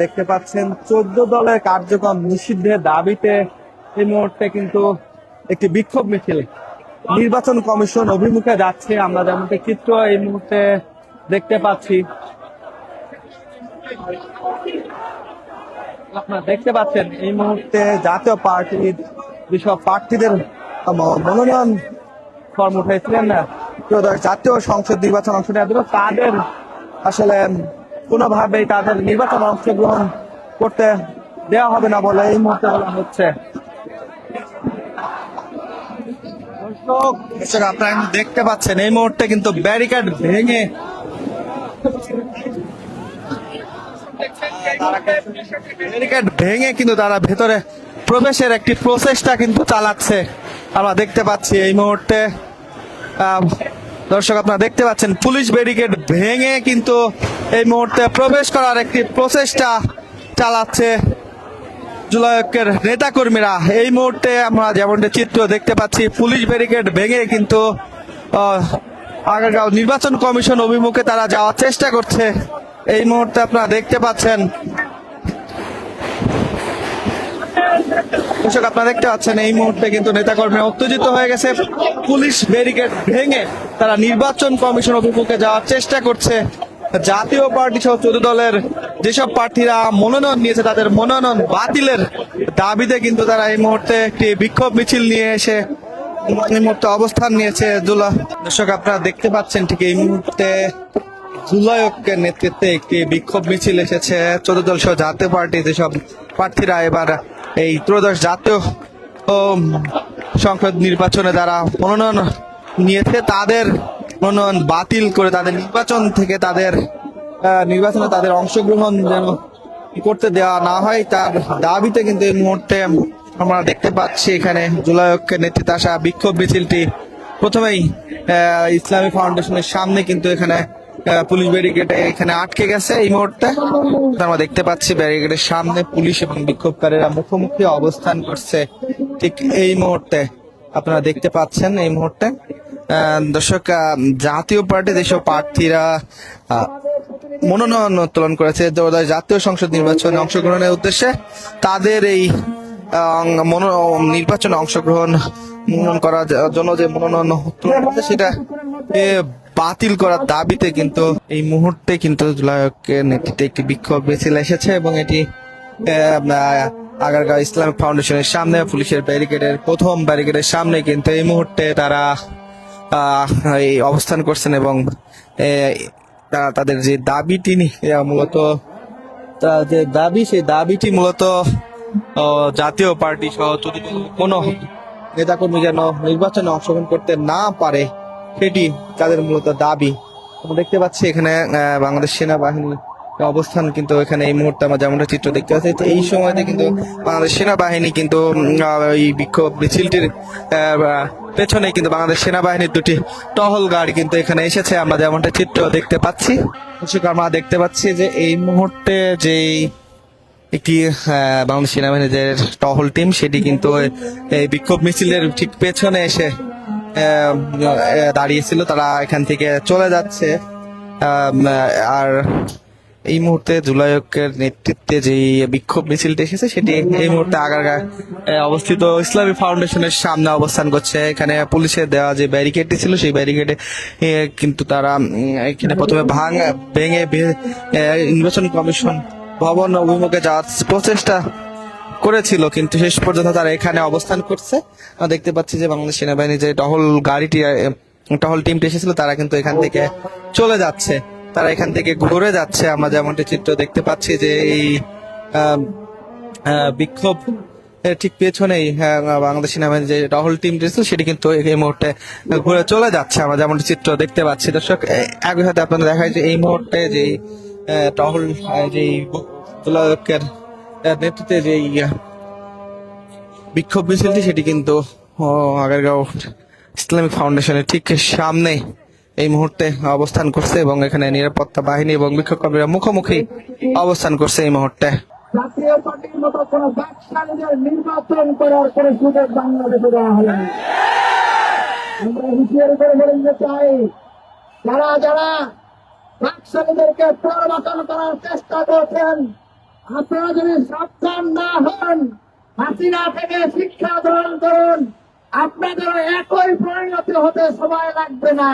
দেখতে পাচ্ছেন 14 দলের কার্যক্রম নিষিদ্ধের দাবিতে এই মুহূর্তে কিন্তু একটি বিক্ষোভ মিছিল নির্বাচন কমিশন অভিমুখে যাচ্ছে। আমরা যেমনটা চিত্র এই মুহূর্তে দেখতে পাচ্ছি, আপনারা দেখতে পাচ্ছেন এই মুহূর্তে জাতীয় পার্টির যেসব প্রার্থীদের মনোনয়ন ফর্ম উঠাইছিলেন না জাতীয় সংসদ নির্বাচন অংশ নেওয়ার জন্য, তাদের আসলে কোনোভাবেই তাদের নির্বাচন অংশগ্রহণ করতে দেওয়া হবে না বলে এই মুহূর্তে বলা হচ্ছে। দর্শক আপনারা দেখতে পাচ্ছেন এই মুহূর্তে কিন্তু ব্যারিকেড ভেঙে কিন্তু তারা ভেতরে প্রবেশের একটি প্রচেষ্টা কিন্তু চালাচ্ছে। আমরা দেখতে পাচ্ছি এই মুহূর্তে দর্শক আপনারা দেখতে পাচ্ছেন পুলিশ ব্যারিকেড ভেঙে কিন্তু এই মুহূর্তে প্রবেশ করার একটি প্রচেষ্টা চালাচ্ছে জুলাই ঐক্যের নেতা কর্মীরা। এই মুহূর্তে আমরা যেমনটা চিত্র দেখতে পাচ্ছি, পুলিশ ব্যারিকেড ভেঙে কিন্তু আগারগাঁও নির্বাচন কমিশন অভিমুখে তারা যাওয়ার চেষ্টা করছে। এই মুহূর্তে আপনারা দেখতে পাচ্ছেন, দর্শক আপনারা দেখতে পাচ্ছেন এই মুহূর্তে কিন্তু নেতাকর্মীরা উত্তেজিত হয়ে গেছে। পুলিশ ব্যারিকেড ভেঙে তারা নির্বাচন কমিশন অভিমুখে যাওয়ার চেষ্টা করছে। জাতীয় পার্টি সহ 14 দলের যেসব প্রার্থীরা মনোনয়ন নিয়েছে তাদের মনোনয়ন বাতিলের দাবিতে কিন্তু তারা এই মুহূর্তে একটি বিক্ষোভ মিছিল নিয়ে এসে এই মুহূর্তে অবস্থান নিয়েছে। দর্শক আপনারা দেখতে পাচ্ছেন ঠিক এই মুহূর্তে জুলাই ঐক্যের নেতৃত্বে একটি বিক্ষোভ মিছিল এসেছে 14 দল সহ জাতীয় পার্টি যেসব প্রার্থীরা এবার এই ত্রয়োদশ জাতীয় সংসদ নির্বাচনে যারা মনোনয়ন নিয়েছে তাদের মনোনয়ন বাতিল করে তাদের নির্বাচনে তাদের অংশগ্রহণ যেন করতে দেওয়া না হয় তার দাবিতে কিন্তু এই মুহূর্তে আমরা দেখতে পাচ্ছি এখানে জুলাই ঐক্যের নেতৃত্বে আসা বিক্ষোভ মিছিলটি প্রথমেই ইসলামী ফাউন্ডেশনের সামনে কিন্তু এখানে পুলিশ ব্যারিকেড এখানে আটকে গেছে। এই মুহূর্তে আমরা দেখতে পাচ্ছি ব্যারিকেডের সামনে পুলিশ এবং বিক্ষোভকারীরা মুখোমুখি অবস্থান করছে। ঠিক এই মুহূর্তে আপনারা দেখতে পাচ্ছেন এই মুহূর্তে দর্শক জাতীয় পার্টি যেসব প্রার্থীরা মনোনয়ন উত্তোলন করেছে জাতীয় সংসদ নির্বাচনে অংশগ্রহণের উদ্দেশ্যে, তাদের এই নির্বাচনে অংশগ্রহণ করার জন্য যে মনোনয়ন উত্তোলন করেছে সেটা বাতিল করার দাবিতে কিন্তু এই মুহূর্তে কিন্তু জুলাই ঐক্যের নেতৃত্বে একটি বিক্ষোভ মিছিল এসেছে এবং এটি আগারগাঁও ইসলামিক ফাউন্ডেশনের সামনে পুলিশের প্রথম ব্যারিকেডের সামনে কিন্তু এই মুহূর্তে তারা এই অবস্থান করছেন এবং তারা তাদের যে দাবিটি মূলত সেই দাবিটি মূলত জাতীয় পার্টি সহ যদি কোনো নেতাকর্মী যেন নির্বাচনে অংশগ্রহণ করতে না পারে সেটি তাদের মূলত দাবি। আমরা দেখতে পাচ্ছি এখানে বাংলাদেশ সেনাবাহিনী অবস্থান কিন্তু এখানে এই মুহূর্তে আমরা যেমনটা চিত্র দেখতে পাচ্ছি এই সময়তে কিন্তু বাংলাদেশ সেনাবাহিনী কিন্তু এই বিক্ষোভ মিছিলটির পেছনে কিন্তু বাংলাদেশ সেনাবাহিনীর দুটি টহল গাড়ি কিন্তু এখানে এসেছে। আমরা যেমনটা চিত্র দেখতে পাচ্ছি, আমরা দেখতে পাচ্ছি যে এই মুহূর্তে যে একটি বাংলাদেশ সেনাবাহিনীর যে টহল টিম সেটি কিন্তু এই বিক্ষোভ মিছিলের ঠিক পেছনে এসে দাঁড়িয়েছিল, তারা এখান থেকে চলে যাচ্ছে। আর এই মুহূর্তে জুলাই ঐক্যের নেতৃত্বে যে বিক্ষোভ মিছিলটি এসেছে সেটি এই মুহূর্তে আগারগাঁও অবস্থিত ইসলামী ফাউন্ডেশনের সামনে অবস্থান করছে। এখানে পুলিশের দেওয়া যে ব্যারিকেডটি ছিল সেই ব্যারিকেডে কিন্তু তারা এখানে প্রথমে ভেঙে নির্বাচন কমিশন ভবন অভিমুখে যাওয়ার প্রচেষ্টা করেছিল, কিন্তু শেষ পর্যন্ত তারা এখানে অবস্থান করছে। আমরা দেখতে পাচ্ছি যে বাংলাদেশ সেনাবাহিনীর যে টহল টিমটি এসেছিল তারা কিন্তু এখান থেকে চলে যাচ্ছে, তারা এখান থেকে ঘুরে যাচ্ছে। আমরা যেমনটি চিত্র দেখতে পাচ্ছি যে এই বিক্ষোভ ঠিক পেছনেই বাংলাদেশ সেনাবাহিনীর যে টহল টিমটি ছিল সেটি কিন্তু এই মুহূর্তে ঘুরে চলে যাচ্ছে। আমরা যেমনটি চিত্র দেখতে পাচ্ছি দর্শক, একই সাথে আপনাদের দেখায় যে এই মুহূর্তে যে টহল যে জুলাই ঐক্যের নেতৃত্বে যে বিক্ষোভ মিছিলটি সেটি কিন্তু আগারগাঁও ইসলামিক ফাউন্ডেশনের ঠিক সামনে এই মুহূর্তে অবস্থান করছে এবং এখানে নিরাপত্তা বাহিনী এবং বিক্ষোভকারীরা মুখোমুখি অবস্থান করছে এই মুহূর্তে। জাতীয় পার্টির মতো কোন ব্যবসায়ীদের নির্বাচন করার কোন সুযোগ বাংলাদেশে দেওয়া হয়নি। আমরা হুঁশিয়ারি করে বলতে চাই, যারা ব্যবসায়ীদেরকে প্রলোভন করার চেষ্টা করছেন আপনারা যদি সাবধান না হন, হাসিনা থেকে শিক্ষা গ্রহণ করুন, আপনাদের একই পরিণতি হতে সময় লাগবে না।